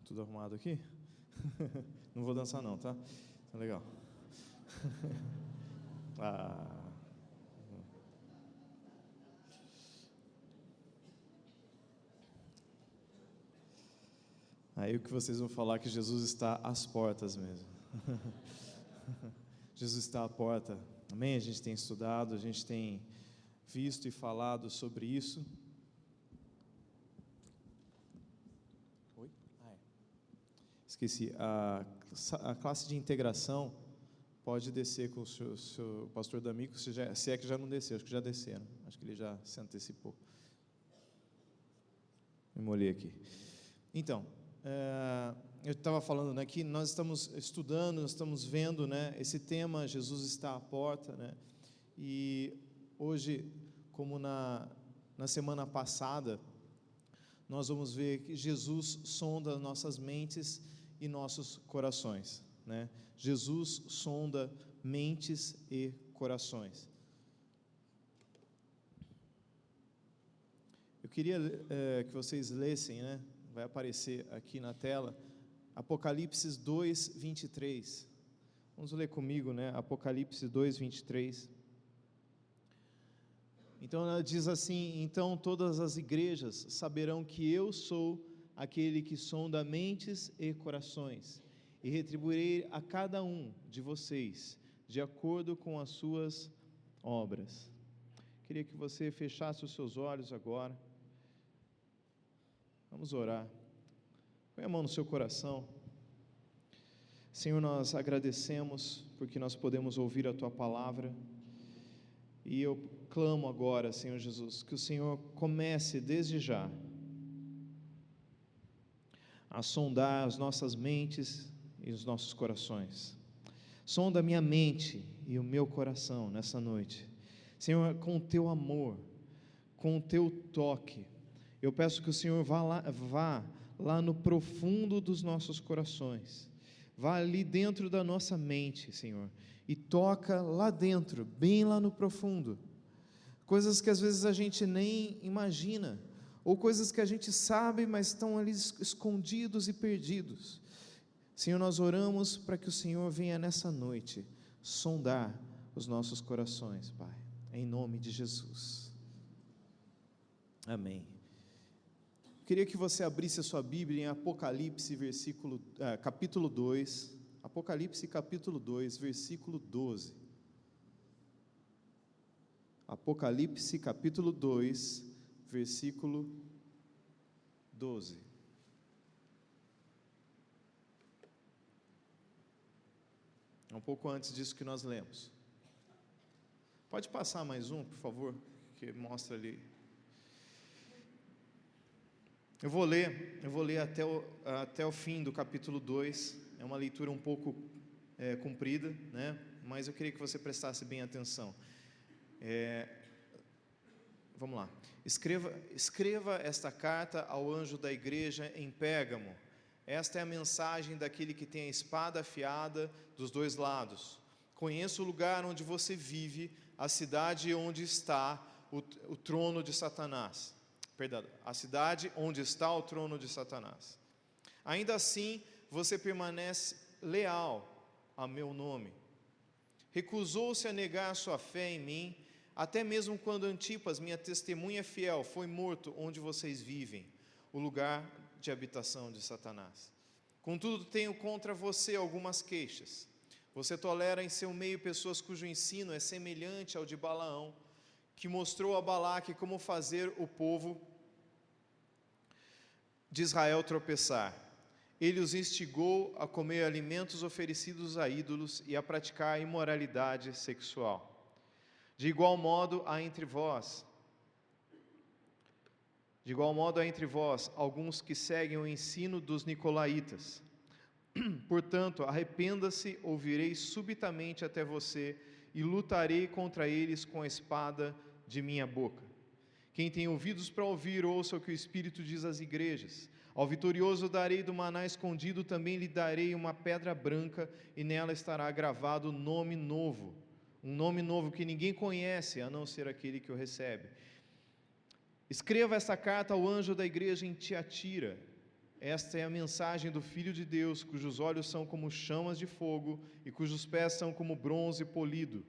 Tudo arrumado aqui? Não vou dançar não, tá? Tá legal. Aí o que vocês vão falar é que Jesus está às portas mesmo. Jesus está à porta. Amém? A gente tem estudado, a gente tem visto e falado sobre isso. Oi? Esqueci. A classe de integração pode descer com o seu pastor D'Amico, se é que já não desceu, acho que já desceram. Acho que ele já se antecipou. Me molhei aqui. Então, eu estava falando, né, que nós estamos estudando, nós estamos vendo, né, esse tema, Jesus está à porta, né, e hoje, como na semana passada, nós vamos ver que Jesus sonda nossas mentes e nossos corações, né? Jesus sonda mentes e corações. Eu queria que vocês lessem, né? Vai aparecer aqui na tela, Apocalipse 2, 23. Vamos ler comigo, né? Apocalipse 2, 23. Então ela diz assim: então todas as igrejas saberão que eu sou aquele que sonda mentes e corações, e retribuirei a cada um de vocês, de acordo com as suas obras. Queria que você fechasse os seus olhos agora. Vamos orar. Põe a mão no seu coração. Senhor, nós agradecemos porque nós podemos ouvir a Tua palavra. E eu clamo agora, Senhor Jesus, que o Senhor comece desde já a sondar as nossas mentes e os nossos corações. Sonda a minha mente e o meu coração nessa noite. Senhor, com o Teu amor, com o Teu toque, eu peço que o Senhor vá lá no profundo dos nossos corações, vá ali dentro da nossa mente, Senhor, e toca lá dentro, bem lá no profundo, coisas que às vezes a gente nem imagina, ou coisas que a gente sabe, mas estão ali escondidos e perdidos. Senhor, nós oramos para que o Senhor venha nessa noite sondar os nossos corações, Pai, em nome de Jesus. Amém. Queria que você abrisse a sua Bíblia em Apocalipse, capítulo 2, Apocalipse capítulo 2, versículo 12. Apocalipse capítulo 2, versículo 12. É um pouco antes disso que nós lemos. Pode passar mais um, por favor, que mostra ali. Eu vou ler até o fim do capítulo 2, é uma leitura um pouco comprida, né? Mas eu queria que você prestasse bem atenção. Vamos lá. Escreva esta carta ao anjo da igreja em Pérgamo. Esta é a mensagem daquele que tem a espada afiada dos dois lados. Conheço o lugar onde você vive, a cidade onde está o trono de Satanás. Perdão, a cidade onde está o trono de Satanás. Ainda assim, você permanece leal a meu nome. Recusou-se a negar sua fé em mim, até mesmo quando Antipas, minha testemunha fiel, foi morto onde vocês vivem, o lugar de habitação de Satanás. Contudo, tenho contra você algumas queixas. Você tolera em seu meio pessoas cujo ensino é semelhante ao de Balaão, que mostrou a Balaque como fazer o povo de Israel tropeçar. Ele os instigou a comer alimentos oferecidos a ídolos e a praticar imoralidade sexual. De igual modo há entre vós alguns que seguem o ensino dos nicolaítas. Portanto, arrependa-se ou virei subitamente até você e lutarei contra eles com a espada de minha boca. Quem tem ouvidos para ouvir, ouça o que o Espírito diz às igrejas. Ao vitorioso darei do maná escondido, também lhe darei uma pedra branca, e nela estará gravado um nome novo que ninguém conhece, a não ser aquele que o recebe. Escreva esta carta ao anjo da igreja em Tiatira. Esta é a mensagem do Filho de Deus, cujos olhos são como chamas de fogo e cujos pés são como bronze polido.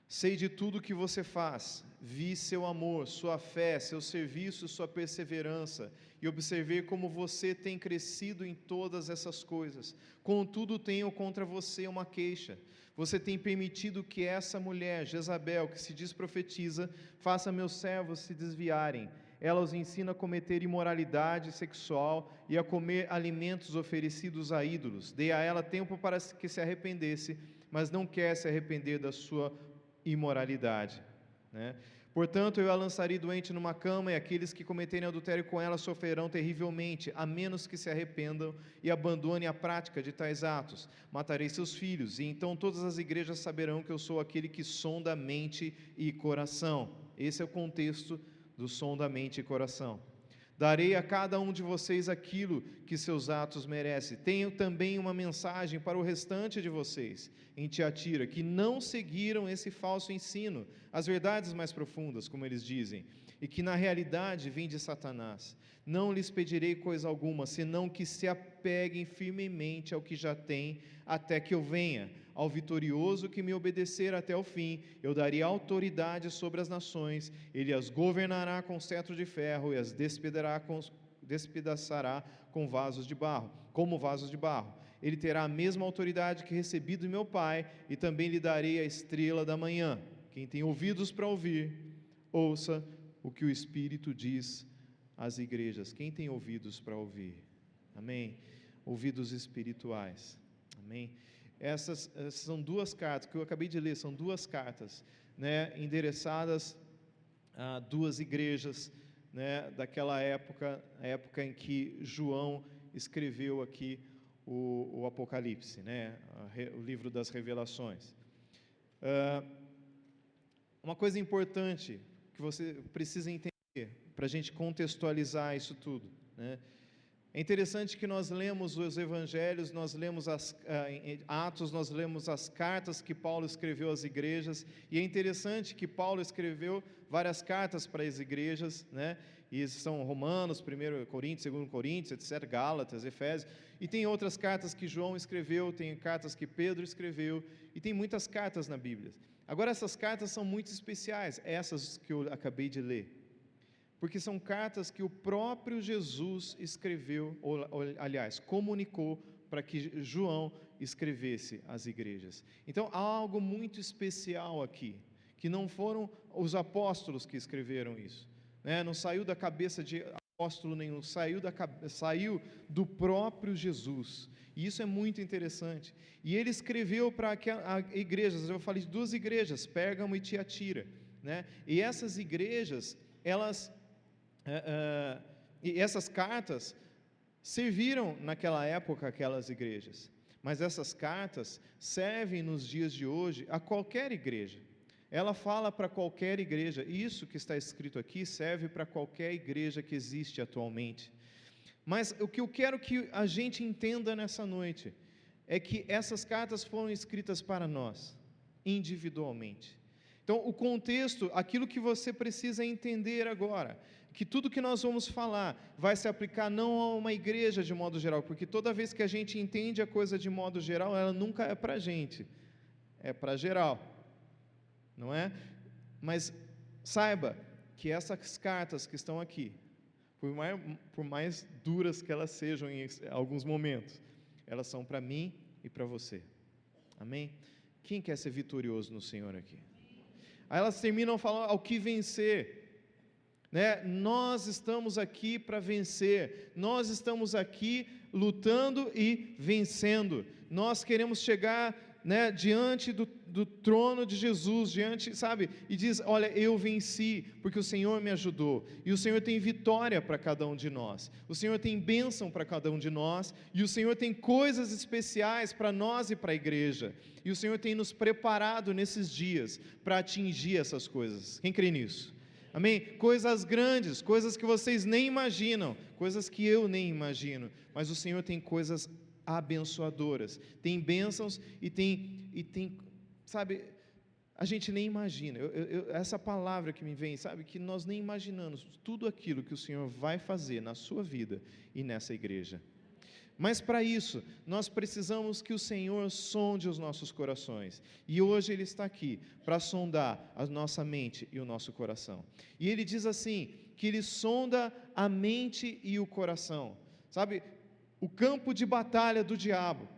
Sei de tudo que você faz, vi seu amor, sua fé, seu serviço, sua perseverança, e observei como você tem crescido em todas essas coisas. Contudo, tenho contra você uma queixa. Você tem permitido que essa mulher, Jezabel, que se diz profetiza, faça meus servos se desviarem. Ela os ensina a cometer imoralidade sexual e a comer alimentos oferecidos a ídolos. Dei a ela tempo para que se arrependesse, mas não quer se arrepender da sua imoralidade, né? Portanto, eu a lançarei doente numa cama, e aqueles que cometerem adultério com ela sofrerão terrivelmente, a menos que se arrependam e abandonem a prática de tais atos. Matarei seus filhos, e então todas as igrejas saberão que eu sou aquele que sonda mente e coração. Esse é o contexto do som da mente e coração. Darei a cada um de vocês aquilo que seus atos merecem. Tenho também uma mensagem para o restante de vocês em Tiatira, que não seguiram esse falso ensino, as verdades mais profundas, como eles dizem, e que na realidade vêm de Satanás. Não lhes pedirei coisa alguma, senão que se apeguem firmemente ao que já têm, até que eu venha. Ao vitorioso que me obedecer até o fim, eu darei autoridade sobre as nações, ele as governará com cetro de ferro e as despedaçará com vasos de barro, como vasos de barro. Ele terá a mesma autoridade que recebi do meu Pai, e também lhe darei a estrela da manhã. Quem tem ouvidos para ouvir, ouça o que o Espírito diz às igrejas. Quem tem ouvidos para ouvir? Amém? Ouvidos espirituais. Amém? Essas são duas cartas que eu acabei de ler, são duas cartas, né, endereçadas a duas igrejas, né, daquela época, a época em que João escreveu aqui o Apocalipse, né, o livro das Revelações. Uma coisa importante que você precisa entender, para a gente contextualizar isso tudo, né? É interessante que nós lemos os evangelhos, nós lemos Atos, nós lemos as cartas que Paulo escreveu às igrejas, e é interessante que Paulo escreveu várias cartas para as igrejas, né? E são Romanos, 1 Coríntios, 2 Coríntios, etc., Gálatas, Efésios, e tem outras cartas que João escreveu, tem cartas que Pedro escreveu, e tem muitas cartas na Bíblia. Agora, essas cartas são muito especiais, essas que eu acabei de ler, porque são cartas que o próprio Jesus escreveu, aliás, comunicou para que João escrevesse às igrejas. Então, há algo muito especial aqui, que não foram os apóstolos que escreveram isso, né? Não saiu da cabeça de apóstolo nenhum, saiu do próprio Jesus. E isso é muito interessante. E ele escreveu para igrejas, eu falei de duas igrejas, Pérgamo e Tiatira, né? E essas igrejas, e essas cartas serviram naquela época aquelas igrejas, mas essas cartas servem nos dias de hoje a qualquer igreja. Ela fala para qualquer igreja, isso que está escrito aqui serve para qualquer igreja que existe atualmente. Mas o que eu quero que a gente entenda nessa noite é que essas cartas foram escritas para nós, individualmente. Então, o contexto, aquilo que você precisa entender agora, que tudo que nós vamos falar vai se aplicar não a uma igreja de modo geral, porque toda vez que a gente entende a coisa de modo geral, ela nunca é para a gente, é para geral, não é? Mas saiba que essas cartas que estão aqui, por mais duras que elas sejam em alguns momentos, elas são para mim e para você, amém? Quem quer ser vitorioso no Senhor aqui? Aí elas terminam falando ao que vencer, né? Nós estamos aqui para vencer, nós estamos aqui lutando e vencendo, nós queremos chegar, né, diante do trono de Jesus, sabe, e diz, olha, eu venci, porque o Senhor me ajudou, e o Senhor tem vitória para cada um de nós, o Senhor tem bênção para cada um de nós, e o Senhor tem coisas especiais para nós e para a igreja, e o Senhor tem nos preparado nesses dias para atingir essas coisas. Quem crê nisso? Amém? Coisas grandes, coisas que vocês nem imaginam, coisas que eu nem imagino, mas o Senhor tem coisas abençoadoras, tem bênçãos e tem, sabe, a gente nem imagina. Essa palavra que me vem, sabe, que nós nem imaginamos tudo aquilo que o Senhor vai fazer na sua vida e nessa igreja. Mas para isso, nós precisamos que o Senhor sonde os nossos corações. E hoje Ele está aqui para sondar a nossa mente e o nosso coração. E Ele diz assim, que Ele sonda a mente e o coração. Sabe, o campo de batalha do diabo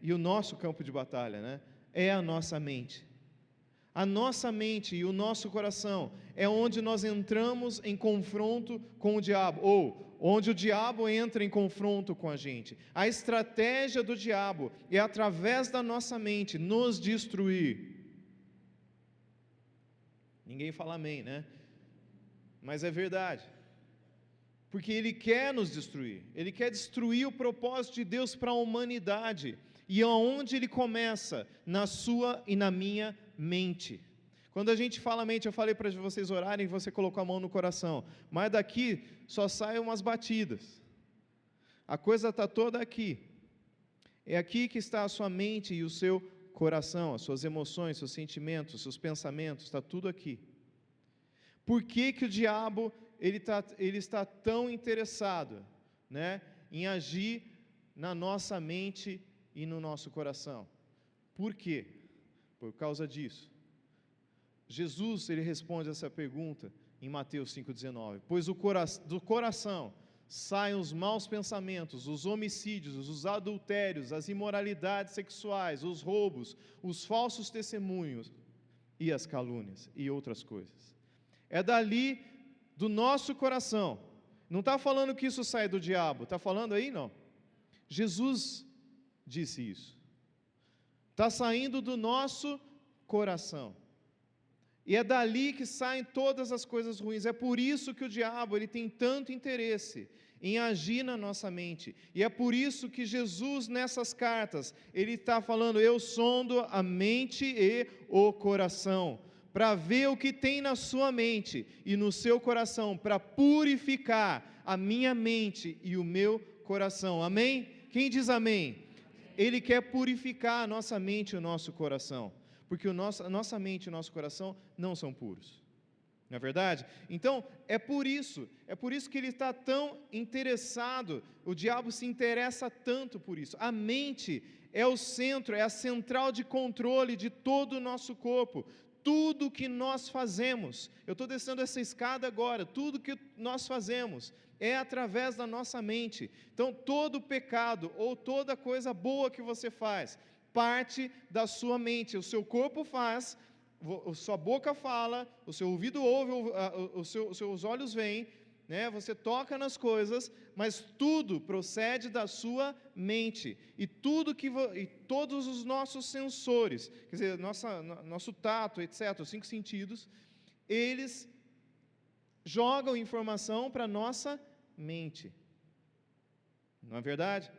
e o nosso campo de batalha, né, é a nossa mente. A nossa mente e o nosso coração é onde nós entramos em confronto com o diabo, ou onde o diabo entra em confronto com a gente. A estratégia do diabo é, através da nossa mente, nos destruir. Ninguém fala amém, né? Mas é verdade. Porque ele quer nos destruir. Ele quer destruir o propósito de Deus para a humanidade. E aonde ele começa? Na sua e na minha mente. Quando a gente fala mente, eu falei para vocês orarem e você colocou a mão no coração, mas daqui só saem umas batidas. A coisa está toda aqui. É aqui que está a sua mente e o seu coração, as suas emoções, seus sentimentos, seus pensamentos, está tudo aqui. Por que que o diabo ele está tão interessado, né, em agir na nossa mente e no nosso coração? Por quê? Por causa disso. Jesus, ele responde essa pergunta em Mateus 5,19. Pois do coração saem os maus pensamentos, os homicídios, os adultérios, as imoralidades sexuais, os roubos, os falsos testemunhos e as calúnias e outras coisas. É dali do nosso coração. Não está falando que isso sai do diabo, está falando aí não. Jesus disse isso. Está saindo do nosso coração. E é dali que saem todas as coisas ruins. É por isso que o diabo ele tem tanto interesse em agir na nossa mente. E é por isso que Jesus, nessas cartas, ele está falando, eu sondo a mente e o coração, para ver o que tem na sua mente e no seu coração, para purificar a minha mente e o meu coração. Amém? Quem diz amém? Ele quer purificar a nossa mente e o nosso coração, porque a nossa mente e o nosso coração não são puros, não é verdade? Então, é por isso que ele está tão interessado, o diabo se interessa tanto por isso. A mente é o centro, é a central de controle de todo o nosso corpo. Tudo que nós fazemos, eu estou descendo essa escada agora, tudo que nós fazemos é através da nossa mente. Então, todo pecado ou toda coisa boa que você faz, parte da sua mente. O seu corpo faz, a sua boca fala, o seu ouvido ouve, os seus olhos veem, né? Você toca nas coisas, mas tudo procede da sua mente. E todos os nossos sensores, quer dizer, nosso tato, etc., os 5 sentidos, eles jogam informação para a nossa mente. Não é verdade?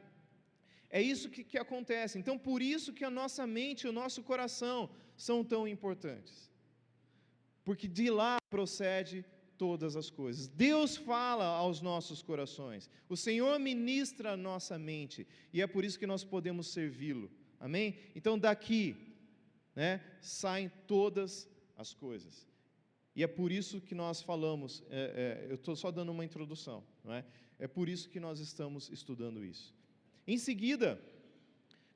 É isso que acontece. Então, por isso que a nossa mente e o nosso coração são tão importantes. Porque de lá procede todas as coisas. Deus fala aos nossos corações. O Senhor ministra a nossa mente. E é por isso que nós podemos servi-lo. Amém? Então, daqui, né, saem todas as coisas. E é por isso que nós falamos, eu estou só dando uma introdução, não é? É por isso que nós estamos estudando isso. Em seguida,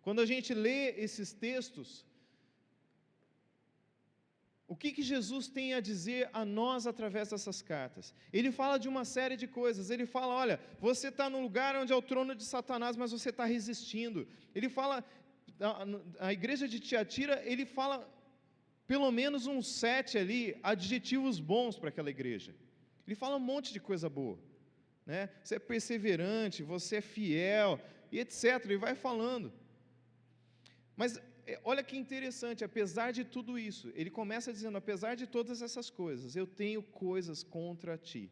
quando a gente lê esses textos, o que Jesus tem a dizer a nós através dessas cartas? Ele fala de uma série de coisas. Ele fala, olha, você está no lugar onde é o trono de Satanás, mas você está resistindo. Ele fala, a igreja de Tiatira, ele fala pelo menos uns 7 ali, adjetivos bons para aquela igreja. Ele fala um monte de coisa boa, né? Você é perseverante, você é fiel, e etc. Ele vai falando. Mas olha que interessante, apesar de tudo isso, ele começa dizendo, apesar de todas essas coisas, eu tenho coisas contra ti.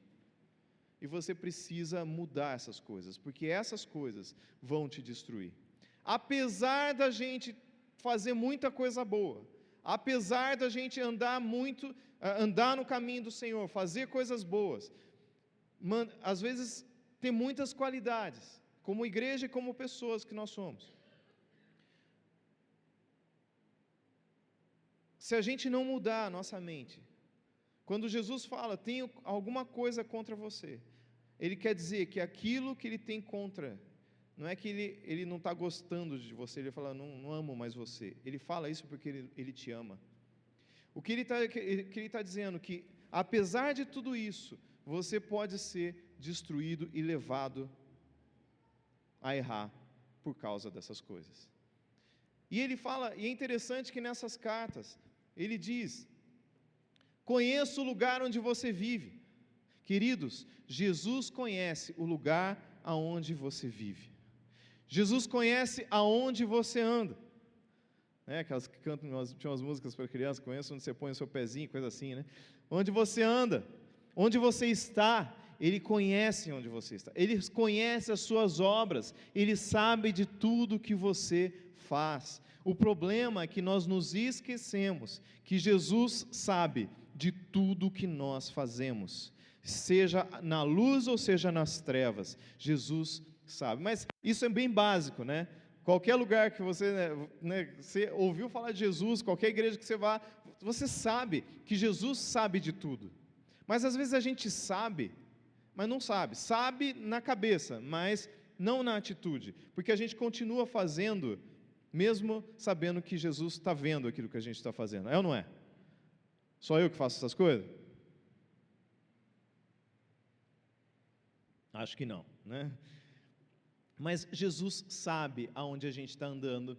E você precisa mudar essas coisas, porque essas coisas vão te destruir. Apesar da gente fazer muita coisa boa, apesar da gente andar no caminho do Senhor, fazer coisas boas, às vezes ter muitas qualidades, como igreja e como pessoas que nós somos. se a gente não mudar a nossa mente, quando Jesus fala, tenho alguma coisa contra você, Ele quer dizer que aquilo que Ele tem contra, não é que Ele não está gostando de você, Ele fala, não amo mais você, Ele fala isso porque Ele te ama. O que Ele está dizendo, que apesar de tudo isso, você pode ser destruído e levado a errar por causa dessas coisas. E Ele fala, e é interessante que nessas cartas, Ele diz, conheço o lugar onde você vive. Queridos, Jesus conhece o lugar aonde você vive. Jesus conhece aonde você anda. Aquelas que cantam, tinha umas músicas para crianças, conheço onde você põe o seu pezinho, coisa assim, né? Onde você anda, onde você está, Ele conhece onde você está. Ele conhece as suas obras, Ele sabe de tudo que você faz. O problema é que nós nos esquecemos que Jesus sabe de tudo que nós fazemos, seja na luz ou seja nas trevas, Jesus sabe. Mas isso é bem básico, né? Qualquer lugar que você ouviu falar de Jesus, qualquer igreja que você vá, você sabe que Jesus sabe de tudo. Mas às vezes a gente sabe, mas não sabe. Sabe na cabeça, mas não na atitude. Porque a gente continua fazendo, mesmo sabendo que Jesus está vendo aquilo que a gente está fazendo. É ou não é? Só eu que faço essas coisas? Acho que não, né? Mas Jesus sabe aonde a gente está andando,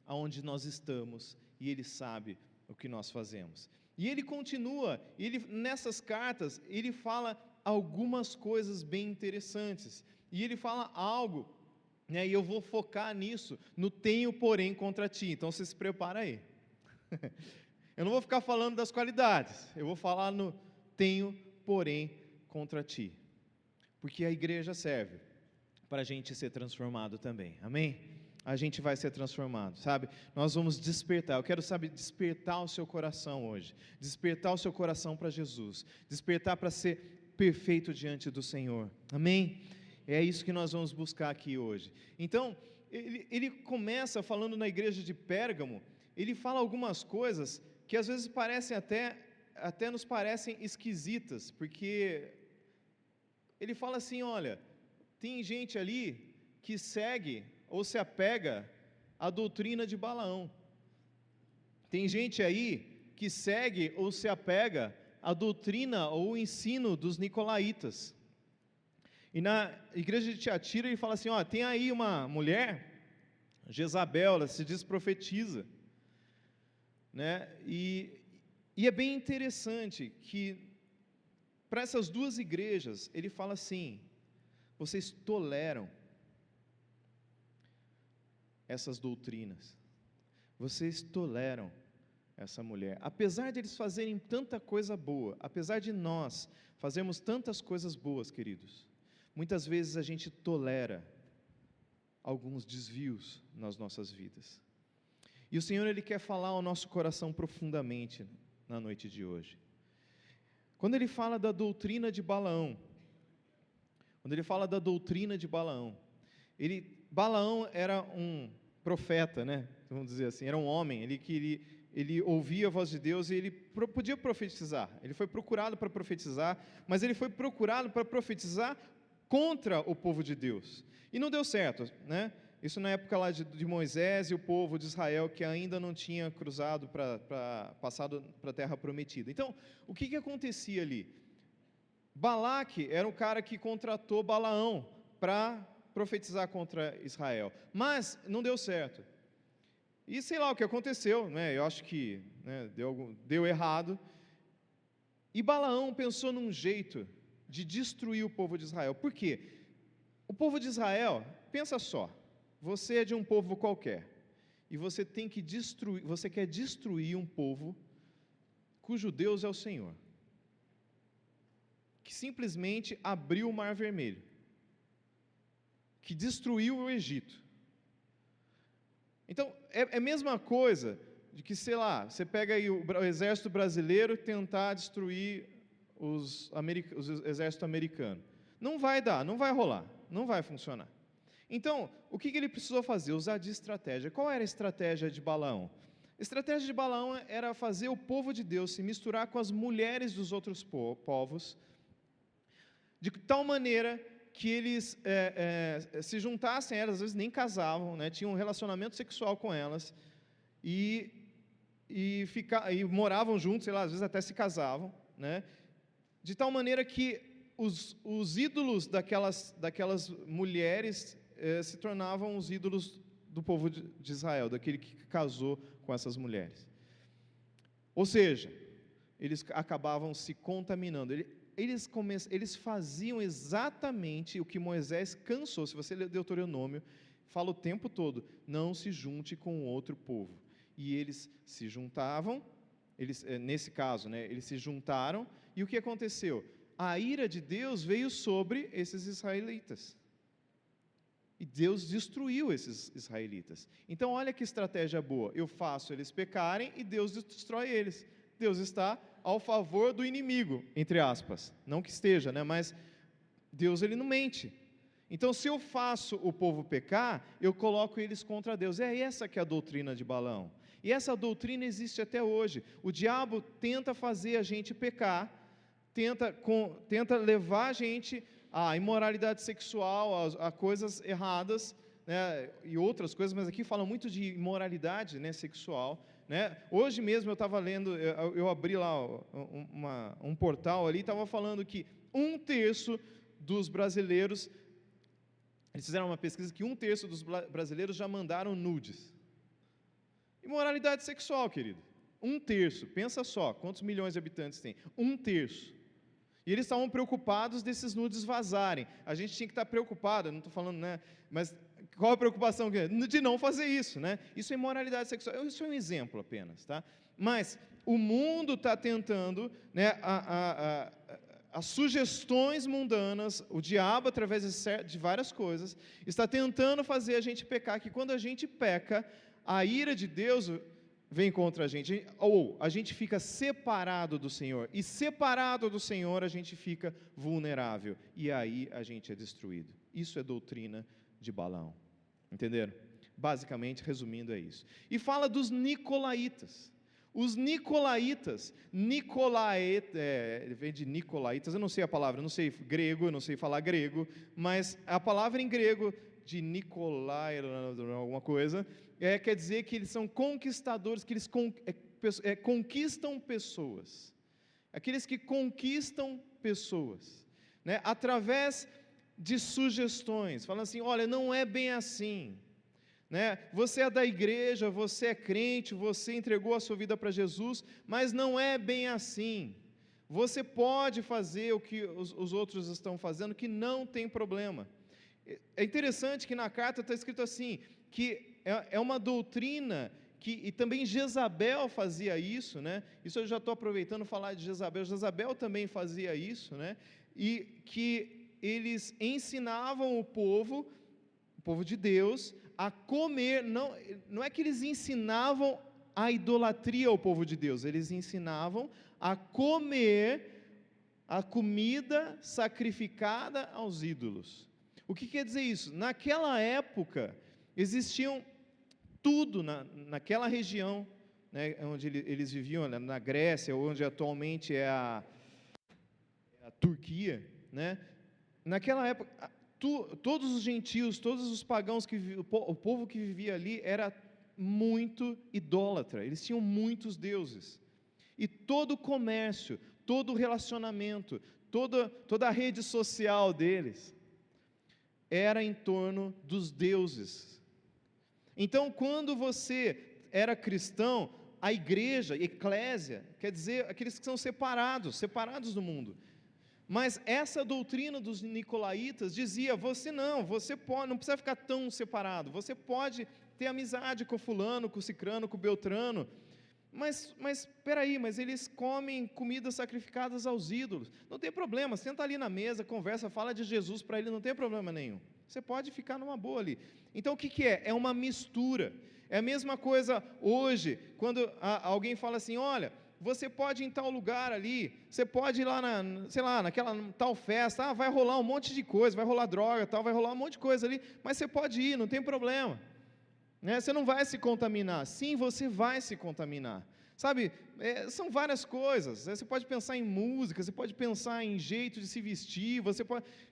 aonde nós estamos, e Ele sabe o que nós fazemos. E Ele continua, nessas cartas, Ele fala algumas coisas bem interessantes, e Ele fala algo, e eu vou focar nisso, no tenho porém contra ti, então você se prepara aí. Eu não vou ficar falando das qualidades, eu vou falar no tenho porém contra ti, porque a igreja serve para a gente ser transformado também, amém? A gente vai ser transformado, sabe? Nós vamos despertar, eu quero, despertar o seu coração hoje, despertar o seu coração para Jesus, despertar para ser perfeito diante do Senhor, amém? É isso que nós vamos buscar aqui hoje. Então, ele começa falando na igreja de Pérgamo, ele fala algumas coisas que às vezes parecem até nos parecem esquisitas, porque ele fala assim, olha, tem gente ali que segue ou se apega à doutrina de Balaão. Tem gente aí que segue ou se apega à doutrina ou o ensino dos nicolaítas. E na igreja de Tiatira ele fala assim, ó, tem aí uma mulher, Jezabel, ela se diz profetiza, né? E é bem interessante que para essas duas igrejas ele fala assim, vocês toleram essas doutrinas, vocês toleram essa mulher, apesar de eles fazerem tanta coisa boa, apesar de nós fazermos tantas coisas boas, queridos, muitas vezes a gente tolera alguns desvios nas nossas vidas, e o Senhor Ele quer falar ao nosso coração profundamente na noite de hoje. Quando Ele fala da doutrina de Balaão, Balaão era um profeta, né? Vamos dizer assim, era um homem, ele ouvia a voz de Deus e ele podia profetizar, ele foi procurado para profetizar, mas ele foi procurado para profetizar contra o povo de Deus, e não deu certo, né? Isso na época lá de Moisés e o povo de Israel, que ainda não tinha cruzado passado para a terra prometida. Então, o que acontecia ali? Balaque era o cara que contratou Balaão para profetizar contra Israel, mas não deu certo, e sei lá o que aconteceu, né? Eu acho que, né, deu errado, e Balaão pensou num jeito de destruir o povo de Israel. Por quê? O povo de Israel, pensa só, você é de um povo qualquer, e você quer destruir um povo cujo Deus é o Senhor, que simplesmente abriu o Mar Vermelho, que destruiu o Egito. Então, é a mesma coisa de que, sei lá, você pega aí o exército brasileiro e tentar destruir os exércitos americanos. Não vai dar, não vai rolar, não vai funcionar. Então, o que ele precisou fazer? Usar de estratégia. Qual era a estratégia de Balaão? A estratégia de Balaão era fazer o povo de Deus se misturar com as mulheres dos outros povos, de tal maneira que eles se juntassem a elas, às vezes nem casavam, né, tinham um relacionamento sexual com elas, e moravam juntos, sei lá, às vezes até se casavam, né, de tal maneira que os ídolos daquelas mulheres se tornavam os ídolos do povo de Israel, daquele que casou com essas mulheres. Ou seja, eles acabavam se contaminando. Eles faziam exatamente o que Moisés cansou. Se você ler Deuteronômio, fala o tempo todo: não se junte com outro povo. E eles se juntavam, nesse caso, né, eles se juntaram, e o que aconteceu? A ira de Deus veio sobre esses israelitas. E Deus destruiu esses israelitas. Então, olha que estratégia boa. Eu faço eles pecarem e Deus destrói eles. Deus está ao favor do inimigo, entre aspas. Não que esteja, né? Mas Deus, ele não mente. Então, se eu faço o povo pecar, eu coloco eles contra Deus. É essa que é a doutrina de Balaão. E essa doutrina existe até hoje. O diabo tenta fazer a gente pecar, tenta levar a gente a imoralidade sexual, a coisas erradas, né, e outras coisas, mas aqui fala muito de imoralidade, né, sexual, né. Hoje mesmo eu estava lendo, eu abri lá um portal ali, estava falando que 1/3 dos brasileiros, eles fizeram uma pesquisa que 1/3 dos brasileiros já mandaram nudes. Imoralidade sexual, querido, 1/3, pensa só, quantos milhões de habitantes tem? 1/3. E eles estavam preocupados desses nudes vazarem. A gente tinha que estar preocupado, não estou falando, né? Mas qual a preocupação? De não fazer isso, né? Isso é imoralidade sexual. Isso é um exemplo apenas, tá? Mas o mundo está tentando, né? As sugestões mundanas, o diabo, através de várias coisas, está tentando fazer a gente pecar, que quando a gente peca, a ira de Deus vem contra a gente, ou a gente fica separado do Senhor, e separado do Senhor a gente fica vulnerável, e aí a gente é destruído. Isso é doutrina de Balaão, entenderam? Basicamente, resumindo, é isso. E fala dos nicolaítas. Os nicolaítas, vem de nicolaítas, eu não sei a palavra, eu não sei grego, eu não sei falar grego, mas a palavra em grego de Nicolai, alguma coisa, quer dizer que eles são conquistadores, que eles conquistam pessoas. Aqueles que conquistam pessoas, né, através de sugestões, falando assim: olha, não é bem assim, né? Você é da igreja, você é crente, você entregou a sua vida para Jesus, mas não é bem assim. Você pode fazer o que os outros estão fazendo, que não tem problema. É interessante que na carta está escrito assim, que é uma doutrina e também Jezabel fazia isso, né? Isso eu já estou aproveitando falar de Jezabel. Jezabel também fazia isso, né? E que eles ensinavam o povo de Deus, a comer, não é que eles ensinavam a idolatria ao povo de Deus, eles ensinavam a comer a comida sacrificada aos ídolos. O que quer dizer isso? Naquela época, existiam tudo naquela região, né, onde eles viviam, na Grécia, onde atualmente é a Turquia, né? Naquela época, todos os gentios, todos os pagãos, o povo que vivia ali era muito idólatra, eles tinham muitos deuses, e todo o comércio, todo o relacionamento, toda a rede social deles, era em torno dos deuses. Então, quando você era cristão, a igreja, eclésia, quer dizer aqueles que são separados do mundo. Mas essa doutrina dos nicolaítas dizia: você não precisa ficar tão separado, você pode ter amizade com fulano, com cicrano, com beltrano, mas espera aí, mas eles comem comidas sacrificadas aos ídolos, não tem problema, senta ali na mesa, conversa, fala de Jesus para ele, não tem problema nenhum, você pode ficar numa boa ali. Então o que é? É uma mistura. É a mesma coisa hoje, quando alguém fala assim: olha, você pode ir em tal lugar ali, você pode ir lá naquela tal festa, vai rolar um monte de coisa, vai rolar droga, vai rolar um monte de coisa ali, mas você pode ir, não tem problema. né? Você não vai se contaminar. Sim, você vai se contaminar. Sabe, são várias coisas. Você pode pensar em música, você pode pensar em jeito de se vestir,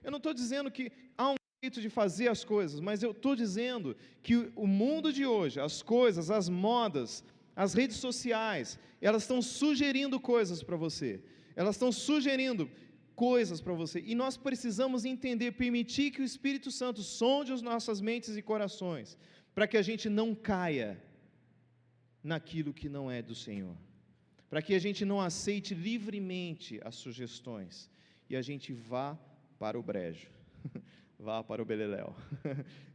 eu não estou dizendo que há um jeito de fazer as coisas, mas eu estou dizendo que o mundo de hoje, as coisas, as modas, as redes sociais, elas estão sugerindo coisas para você. Elas estão sugerindo coisas para você. E nós precisamos entender, permitir que o Espírito Santo sonde as nossas mentes e corações, para que a gente não caia naquilo que não é do Senhor, para que a gente não aceite livremente as sugestões e a gente vá para o brejo, vá para o beleléu,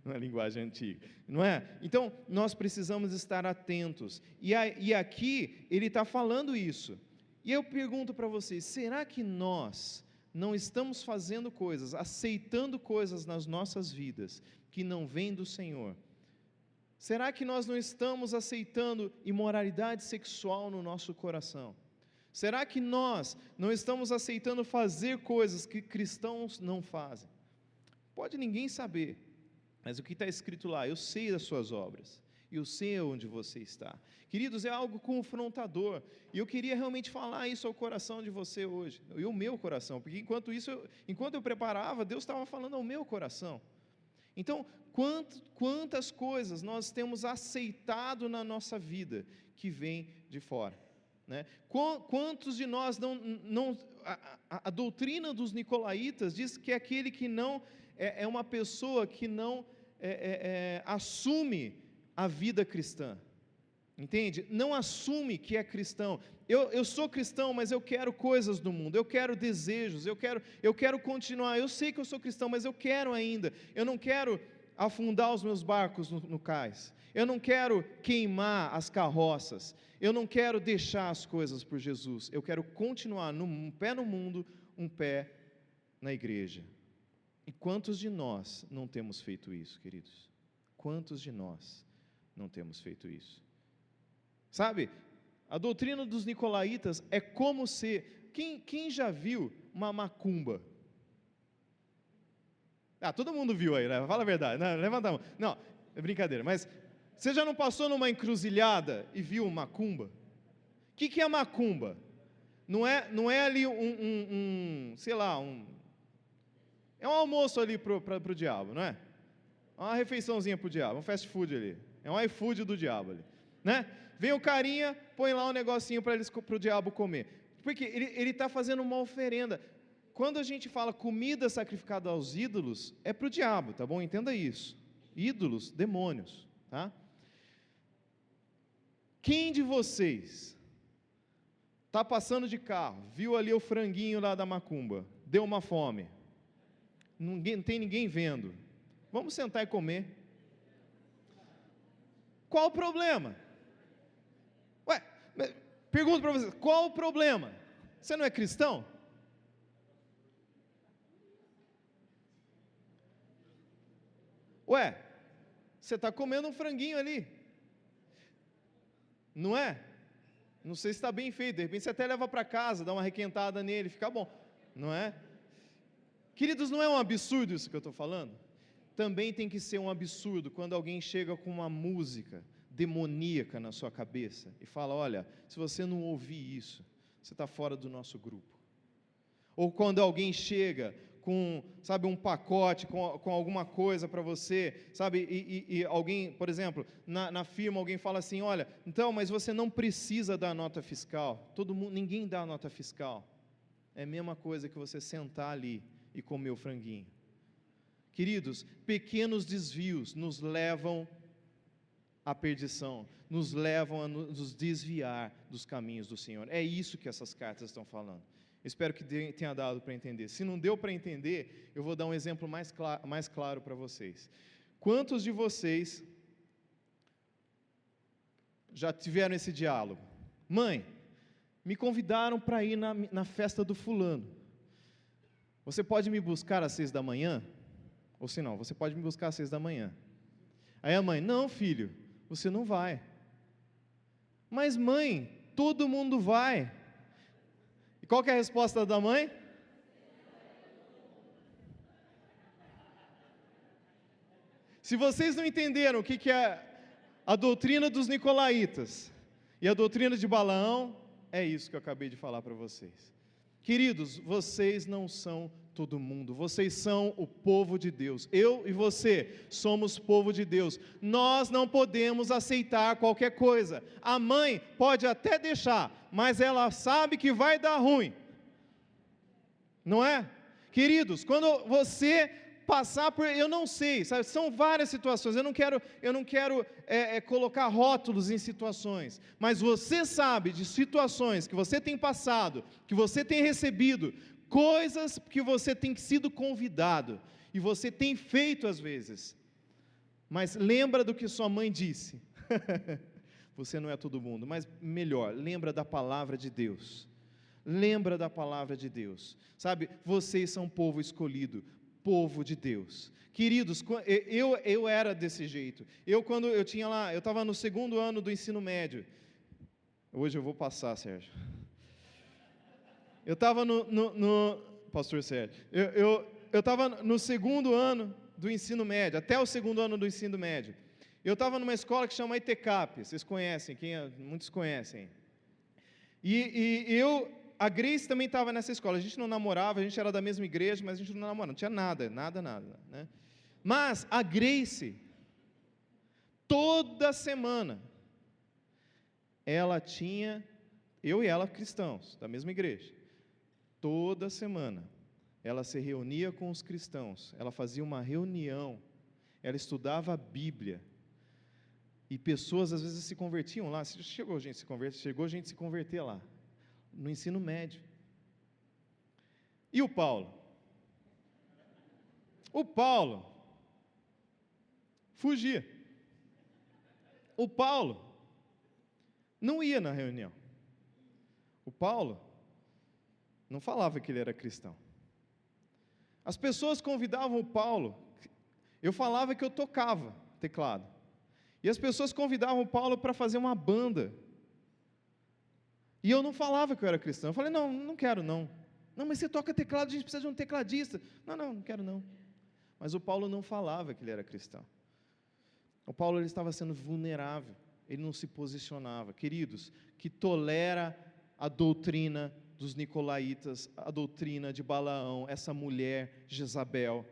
uma linguagem antiga, não é? Então, nós precisamos estar atentos, e aqui ele está falando isso, e eu pergunto para vocês, será que nós não estamos fazendo coisas, aceitando coisas nas nossas vidas, que não vêm do Senhor? Será que nós não estamos aceitando imoralidade sexual no nosso coração? Será que nós não estamos aceitando fazer coisas que cristãos não fazem? Pode ninguém saber, mas o que está escrito lá, eu sei das suas obras, eu sei onde você está. Queridos, é algo confrontador, e eu queria realmente falar isso ao coração de você hoje, e o meu coração, porque enquanto eu preparava, Deus estava falando ao meu coração. Então, quantas coisas nós temos aceitado na nossa vida que vem de fora, né? Quantos de nós a doutrina dos nicolaítas diz que aquele que não é uma pessoa que não assume a vida cristã, entende? Não assume que é cristão. Eu sou cristão, mas eu quero coisas do mundo, eu quero desejos, eu quero continuar, eu sei que eu sou cristão, mas eu quero ainda, eu não quero afundar os meus barcos no cais, eu não quero queimar as carroças, eu não quero deixar as coisas por Jesus, eu quero continuar um pé no mundo, um pé na igreja. E quantos de nós não temos feito isso, queridos? Quantos de nós não temos feito isso? Sabe, a doutrina dos nicolaítas é como se... Quem já viu uma macumba? Todo mundo viu aí, né? Fala a verdade, né? Levanta a mão. Não, é brincadeira, mas você já não passou numa encruzilhada e viu uma macumba? O que é macumba? Não é ali sei lá, é um almoço ali para o diabo, não é? É uma refeiçãozinha para o diabo, um fast food ali, é um iFood do diabo ali, né? Vem o carinha, põe lá um negocinho para o diabo comer, porque ele está fazendo uma oferenda. Quando a gente fala comida sacrificada aos ídolos, é para o diabo, tá bom? Entenda isso. Ídolos, demônios, tá? Quem de vocês está passando de carro, viu ali o franguinho lá da macumba, deu uma fome, não tem ninguém vendo, vamos sentar e comer. Qual o problema? Pergunto para vocês, qual o problema? Você não é cristão? Você está comendo um franguinho ali, não é? Não sei se está bem feito, de repente você até leva para casa, dá uma requentada nele, fica bom, não é? Queridos, não é um absurdo isso que eu estou falando? Também tem que ser um absurdo quando alguém chega com uma música demoníaca na sua cabeça e fala, olha, se você não ouvir isso, você está fora do nosso grupo. Ou quando alguém chega com, sabe, um pacote, com alguma coisa para você, sabe, e alguém, por exemplo, na firma alguém fala assim, olha, então, mas você não precisa dar nota fiscal, ninguém dá nota fiscal, é a mesma coisa que você sentar ali e comer o franguinho. Queridos, pequenos desvios nos levam à perdição, nos levam a nos desviar dos caminhos do Senhor, é isso que essas cartas estão falando. Espero que tenha dado para entender. Se não deu para entender, eu vou dar um exemplo mais claro para vocês. Quantos de vocês já tiveram esse diálogo? Mãe, me convidaram para ir na festa do fulano. Você pode me buscar às 6 da manhã? Ou se não, você pode me buscar às 6 da manhã. Aí a mãe, não filho, você não vai. Mas mãe, todo mundo vai. E qual que é a resposta da mãe? Se vocês não entenderam o que é a doutrina dos nicolaítas e a doutrina de Balaão, é isso que eu acabei de falar para vocês. Queridos, vocês não são todo mundo, vocês são o povo de Deus. Eu e você somos povo de Deus. Nós não podemos aceitar qualquer coisa. A mãe pode até deixar, mas ela sabe que vai dar ruim, não é? Queridos, quando você passar por, eu não sei, sabe, são várias situações, eu não quero colocar rótulos em situações, mas você sabe de situações que você tem passado, que você tem recebido, coisas que você tem sido convidado, e você tem feito às vezes, mas lembra do que sua mãe disse, você não é todo mundo, mas melhor, lembra da palavra de Deus, lembra da palavra de Deus, sabe, vocês são povo escolhido, povo de Deus. Queridos, eu era desse jeito. Quando eu tinha lá, eu estava no 2º ano do ensino médio. Hoje eu vou passar, Sérgio. Eu estava pastor Sérgio, eu estava no 2º ano do ensino médio, até o 2º ano do ensino médio. Eu estava numa escola que chama ITCAP, vocês conhecem, muitos conhecem. A Grace também estava nessa escola, a gente não namorava, a gente era da mesma igreja, mas a gente não namorava, não tinha nada, né? Mas a Grace, toda semana, ela tinha, eu e ela cristãos, da mesma igreja, toda semana, ela se reunia com os cristãos, ela fazia uma reunião, ela estudava a Bíblia, e pessoas às vezes se convertiam lá, chegou gente a se converter lá, no ensino médio. E o Paulo? O Paulo fugia. O Paulo não ia na reunião. O Paulo não falava que ele era cristão. As pessoas convidavam o Paulo, eu falava que eu tocava teclado, e as pessoas convidavam o Paulo para fazer uma banda, e eu não falava que eu era cristão. Eu falei, não quero não. Não, mas você toca teclado, a gente precisa de um tecladista. Não quero não. Mas o Paulo não falava que ele era cristão. O Paulo ele estava sendo vulnerável, ele não se posicionava. Queridos, que tolera a doutrina dos nicolaítas, a doutrina de Balaão, essa mulher Jezabel,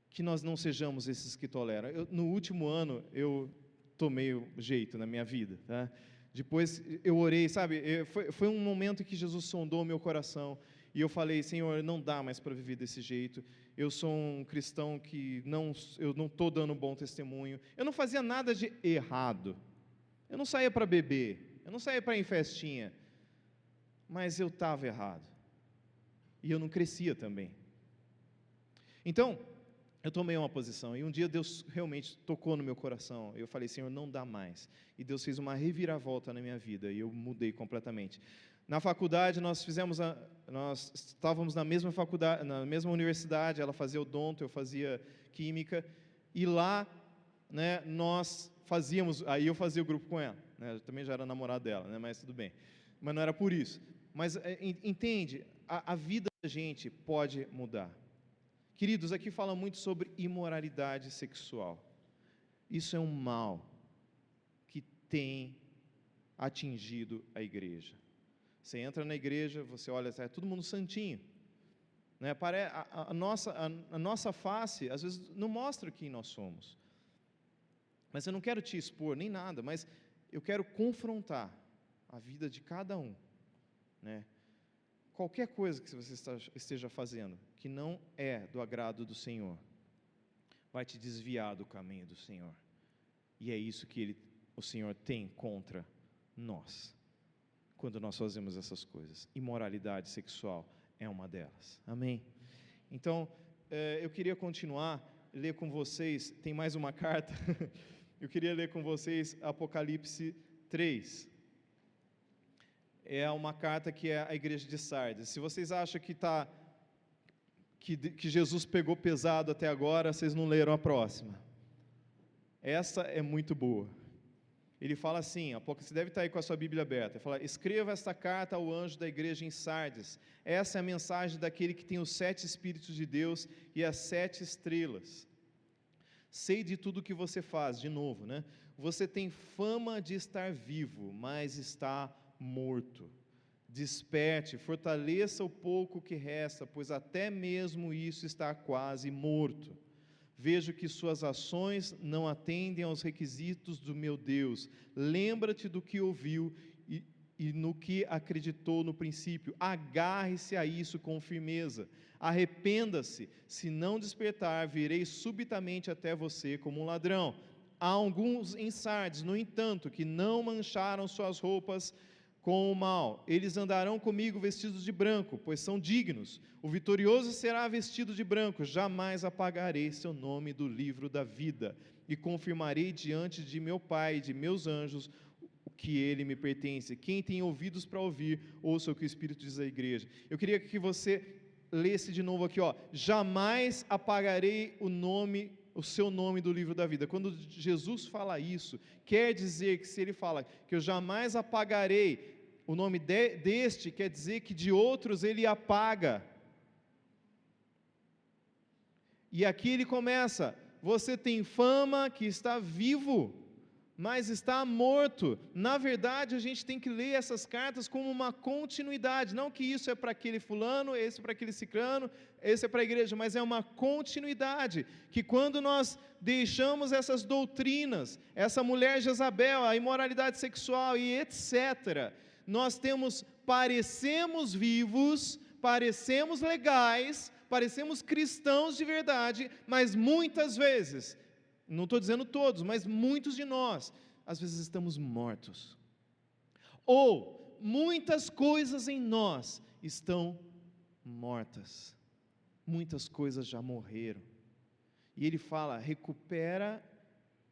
que nós não sejamos esses que toleram. No último ano, eu tomei o jeito na minha vida, tá? Depois eu orei, sabe, foi um momento que Jesus sondou o meu coração, e eu falei, Senhor, não dá mais para viver desse jeito, eu sou um cristão que eu não estou dando um bom testemunho, eu não fazia nada de errado, eu não saía para beber, eu não saía para ir em festinha, mas eu estava errado, e eu não crescia também. Então, eu tomei uma posição, e um dia Deus realmente tocou no meu coração, eu falei, Senhor, não dá mais, e Deus fez uma reviravolta na minha vida, e eu mudei completamente. Na faculdade, nós estávamos na mesma faculdade, na mesma universidade, ela fazia odonto, eu fazia química, e lá, né, nós fazíamos, aí eu fazia o grupo com ela, né, eu também já era namorado dela, né, mas tudo bem, mas não era por isso, mas entende, a vida da gente pode mudar. Queridos, aqui fala muito sobre imoralidade sexual. Isso é um mal que tem atingido a igreja. Você entra na igreja, você olha, é todo mundo santinho, né? A nossa face, às vezes, não mostra quem nós somos. Mas eu não quero te expor, nem nada, mas eu quero confrontar a vida de cada um, né? Qualquer coisa que você esteja fazendo, que não é do agrado do Senhor, vai te desviar do caminho do Senhor. E é isso que o Senhor tem contra nós, quando nós fazemos essas coisas. Imoralidade sexual é uma delas. Amém? Então, eu queria continuar, ler com vocês, tem mais uma carta, eu queria ler com vocês Apocalipse 3. É uma carta que é a igreja de Sardes. Se vocês acham que Jesus pegou pesado até agora, vocês não leram a próxima. Essa é muito boa. Ele fala assim, você deve estar aí com a sua Bíblia aberta, ele fala, escreva esta carta ao anjo da igreja em Sardes. Essa é a mensagem daquele que tem os 7 Espíritos de Deus e as 7 estrelas. Sei de tudo o que você faz, de novo, né? você tem fama de estar vivo, mas está morto. Desperte, fortaleça o pouco que resta, pois até mesmo isso está quase morto. Vejo que suas ações não atendem aos requisitos do meu Deus. Lembra-te do que ouviu e no que acreditou no princípio. Agarre-se a isso com firmeza. Arrependa-se. Se não despertar, virei subitamente até você como um ladrão. Há alguns em Sardes, no entanto, que não mancharam suas roupas com o mal. Eles andarão comigo vestidos de branco, pois são dignos. O vitorioso será vestido de branco. Jamais apagarei seu nome do livro da vida, e confirmarei diante de meu Pai e de meus anjos o que ele me pertence. Quem tem ouvidos para ouvir, ouça o que o Espírito diz à igreja. Eu queria que você lesse de novo aqui, jamais apagarei o seu nome do livro da vida. Quando Jesus fala isso, quer dizer que se ele fala que eu jamais apagarei o nome deste, quer dizer que de outros ele apaga. E aqui ele começa: você tem fama que está vivo, mas está morto. Na verdade, a gente tem que ler essas cartas como uma continuidade, não que isso é para aquele fulano, esse é para aquele ciclano, esse é para a igreja, mas é uma continuidade, que quando nós deixamos essas doutrinas, essa mulher Jezabel, a imoralidade sexual e etc., nós parecemos vivos, parecemos legais, parecemos cristãos de verdade, mas muitas vezes, não estou dizendo todos, mas muitos de nós, às vezes estamos mortos, ou muitas coisas em nós estão mortas, muitas coisas já morreram, e ele fala, recupera,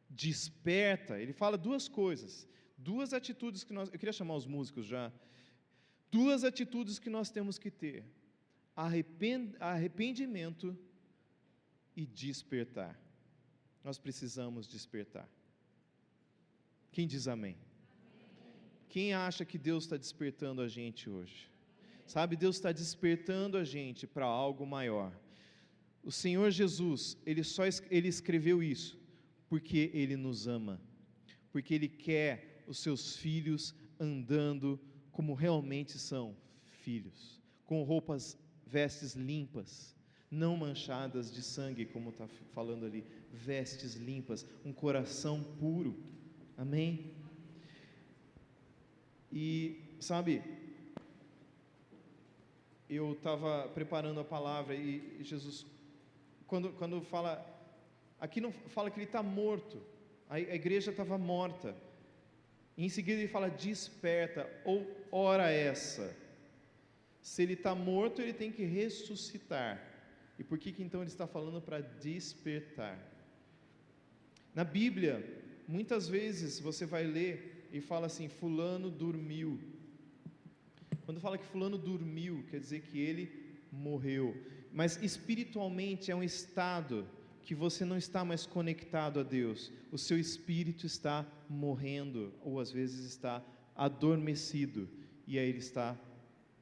desperta. Ele fala duas coisas, duas atitudes que eu queria chamar os músicos já, duas atitudes que nós temos que ter: arrependimento e despertar. Nós precisamos despertar. Quem diz amém? Quem acha que Deus está despertando a gente hoje? Sabe, Deus está despertando a gente para algo maior. O Senhor Jesus, Ele escreveu isso porque Ele nos ama, porque Ele quer os seus filhos andando como realmente são filhos, com vestes limpas, não manchadas de sangue, como está falando ali, vestes limpas, um coração puro, amém? E sabe, eu estava preparando a palavra e Jesus, quando fala, aqui não fala que ele está morto, a igreja estava morta, e em seguida ele fala desperta, ou ora essa, se ele está morto ele tem que ressuscitar. E por que então ele está falando para despertar? Na Bíblia, muitas vezes você vai ler e fala assim, fulano dormiu. Quando fala que fulano dormiu, quer dizer que ele morreu. Mas espiritualmente é um estado que você não está mais conectado a Deus. O seu espírito está morrendo, ou às vezes está adormecido. E aí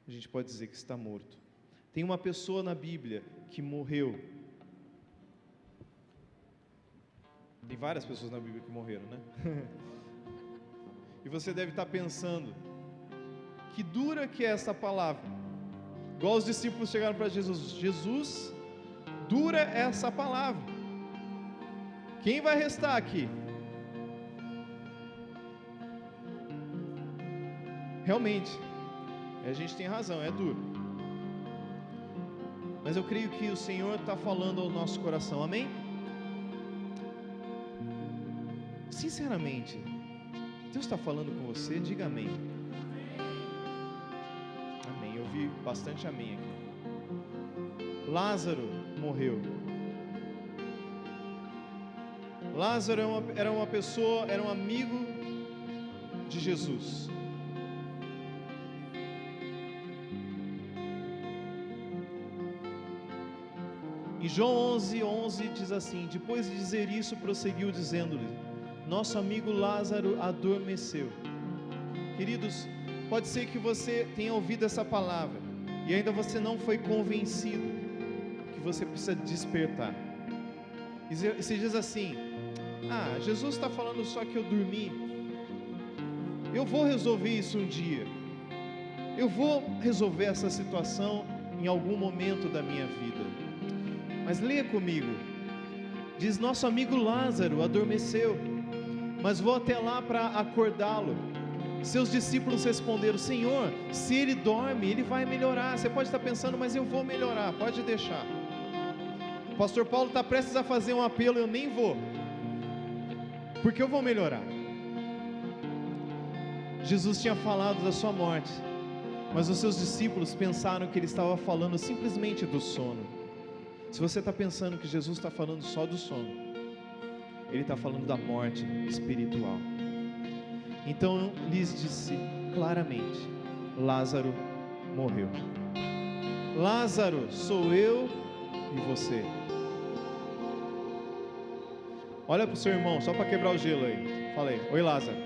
a gente pode dizer que está morto. Tem uma pessoa na Bíblia que morreu. Tem várias pessoas na Bíblia que morreram, né? E você deve estar pensando, que dura que é essa palavra? Igual os discípulos chegaram para Jesus, Jesus, dura essa palavra. Quem vai restar aqui? Realmente, a gente tem razão, é duro. Mas eu creio que o Senhor está falando ao nosso coração, amém? Sinceramente, Deus está falando com você, diga amém. Amém, eu vi bastante amém aqui. Lázaro morreu. Lázaro era uma pessoa, era um amigo de Jesus. Em João 11:11 diz assim, depois de dizer isso, prosseguiu dizendo-lhe, nosso amigo Lázaro adormeceu. Queridos, pode ser que você tenha ouvido essa palavra e ainda você não foi convencido que você precisa despertar. E se diz assim, Ah, Jesus está falando só que eu dormi. Eu vou resolver isso um dia. Eu vou resolver essa situação em algum momento da minha vida. Mas leia comigo. Diz: nosso amigo Lázaro adormeceu, mas vou até lá para acordá-lo. Seus discípulos responderam: Senhor, se ele dorme, ele vai melhorar. Você pode estar pensando, mas eu vou melhorar, pode deixar. O pastor Paulo está prestes a fazer um apelo, eu nem vou, porque eu vou melhorar. Jesus tinha falado da sua morte, mas os seus discípulos pensaram que ele estava falando simplesmente do sono. Se você está pensando que Jesus está falando só do sono, ele está falando da morte espiritual. Então lhes disse claramente: Lázaro morreu. Lázaro sou eu e você. Olha para o seu irmão, só para quebrar o gelo aí. Fala aí: oi, Lázaro.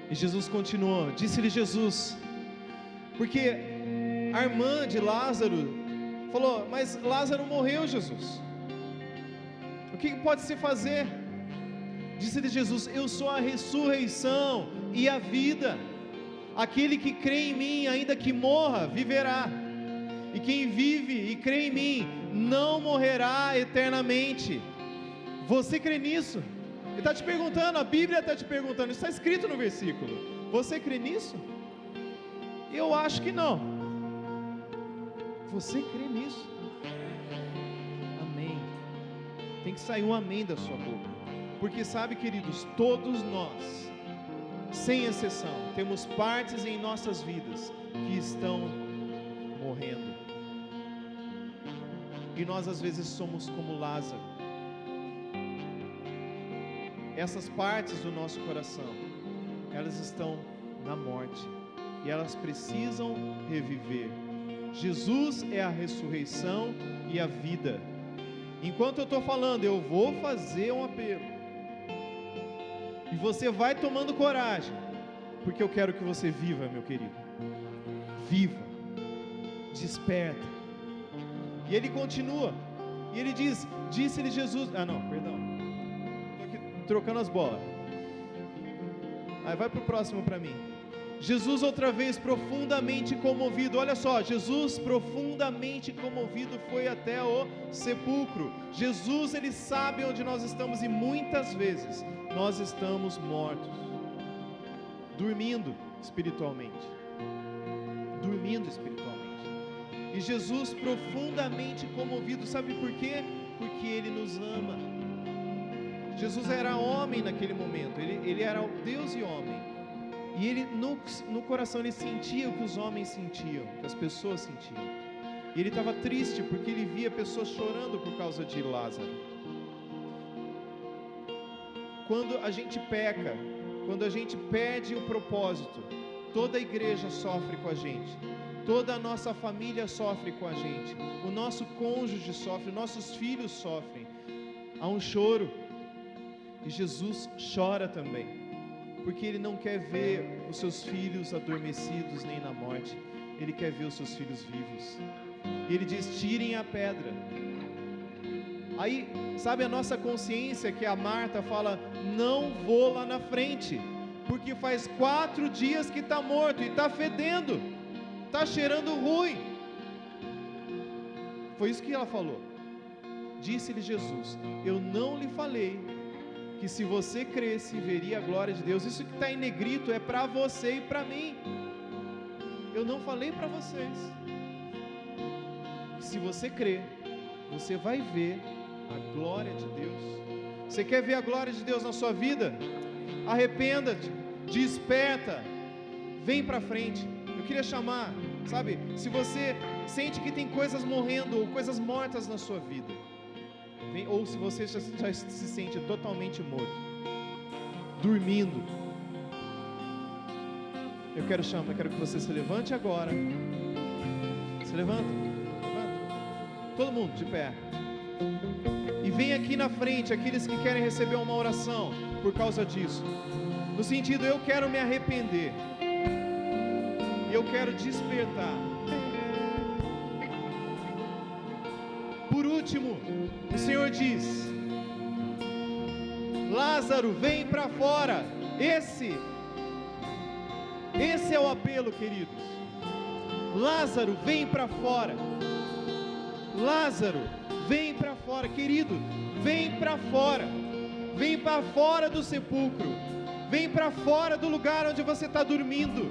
E Jesus continuou, disse-lhe Jesus, porque a irmã de Lázaro falou: mas Lázaro morreu, Jesus, o que pode se fazer? Disse-lhe Jesus: eu sou a ressurreição e a vida. Aquele que crê em mim, ainda que morra, viverá. E quem vive e crê em mim, não morrerá eternamente. Você crê nisso? Ele está te perguntando, a Bíblia está te perguntando, isso está escrito no versículo. Você crê nisso? Eu acho que não. Você crê nisso? Amém. Tem que sair um amém da sua boca. Porque sabe, queridos, todos nós, sem exceção, temos partes em nossas vidas que estão morrendo. E nós às vezes somos como Lázaro. Essas partes do nosso coração, elas estão na morte e elas precisam reviver. Jesus é a ressurreição e a vida. Enquanto eu estou falando, eu vou fazer um apelo, e você vai tomando coragem, porque eu quero que você viva, meu querido. Viva, desperta. E ele continua, e ele diz: disse-lhe Jesus, trocando as bolas. Aí vai para o próximo para mim. Jesus outra vez profundamente comovido, olha só, Jesus profundamente comovido foi até o sepulcro. Jesus, ele sabe onde nós estamos, e muitas vezes nós estamos mortos, dormindo espiritualmente. E Jesus profundamente comovido, sabe por quê? Porque ele nos ama. Jesus era homem naquele momento, ele era Deus e homem, e ele no coração ele sentia o que os homens sentiam, o que as pessoas sentiam, e ele estava triste porque ele via pessoas chorando por causa de Lázaro. Quando a gente peca, quando a gente perde o propósito, toda a igreja sofre com a gente, toda a nossa família sofre com a gente, o nosso cônjuge sofre, nossos filhos sofrem, há um choro. E Jesus chora também, porque Ele não quer ver os seus filhos adormecidos nem na morte, Ele quer ver os seus filhos vivos. E Ele diz: tirem a pedra. Aí, sabe a nossa consciência, que a Marta fala: não vou lá na frente, porque faz 4 dias que está morto, e está fedendo, está cheirando ruim. Foi isso que ela falou. Disse-lhe Jesus: eu não lhe falei que se você cresce, veria a glória de Deus? Isso que está em negrito é para você e para mim. Eu não falei para vocês. Se você crer, você vai ver a glória de Deus. Você quer ver a glória de Deus na sua vida? Arrependa-te, desperta, vem para frente. Eu queria chamar, sabe, se você sente que tem coisas morrendo ou coisas mortas na sua vida, ou se você já se sente totalmente morto, dormindo, eu quero que você se levante agora. Se levanta, todo mundo de pé, e vem aqui na frente aqueles que querem receber uma oração por causa disso, no sentido: eu quero me arrepender, e eu quero despertar. último, o Senhor diz: Lázaro, vem para fora. Esse é o apelo, queridos. Lázaro, vem para fora. Lázaro, vem para fora, querido. Vem para fora. Vem para fora do sepulcro. Vem para fora do lugar onde você está dormindo.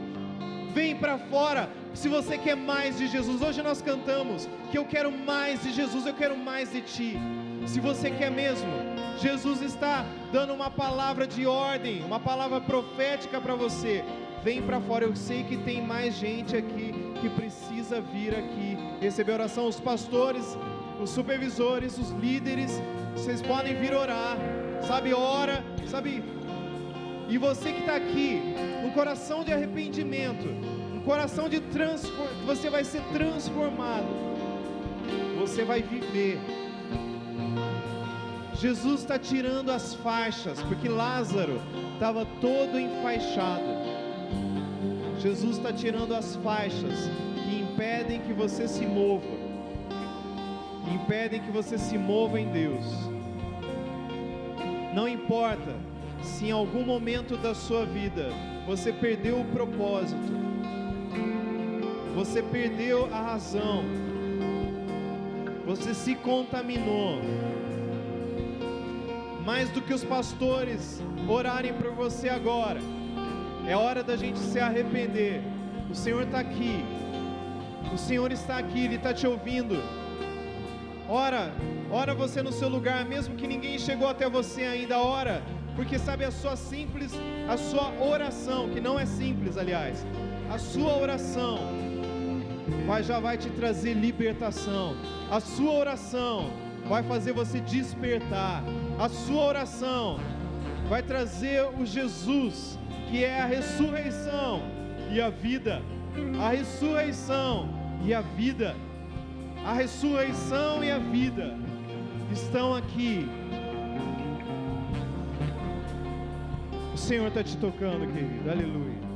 Vem para fora. Se você quer mais de Jesus, hoje nós cantamos que eu quero mais de Jesus, eu quero mais de Ti. Se você quer mesmo, Jesus está dando uma palavra de ordem, uma palavra profética para você. Vem para fora. Eu sei que tem mais gente aqui que precisa vir aqui receber oração. Os pastores, os supervisores, os líderes, vocês podem vir orar, sabe? Ora, sabe? E você que está aqui, um coração de arrependimento, um coração de transformação, você vai ser transformado, você vai viver. Jesus está tirando as faixas, porque Lázaro estava todo enfaixado. Jesus está tirando as faixas que impedem que você se mova, impedem que você se mova em Deus. Não importa se em algum momento da sua vida você perdeu o propósito, você perdeu a razão, você se contaminou. Mais do que os pastores orarem por você agora, é hora da gente se arrepender. O Senhor está aqui, o Senhor está aqui, Ele está te ouvindo. Ora você no seu lugar, mesmo que ninguém chegou até você ainda, ora, porque sabe, a sua oração, que não é simples, aliás, a sua oração já vai te trazer libertação. A sua oração vai fazer você despertar. A sua oração vai trazer o Jesus, que é a ressurreição e a vida. A ressurreição e a vida. A ressurreição e a vida estão aqui. O Senhor está te tocando, querido. Aleluia.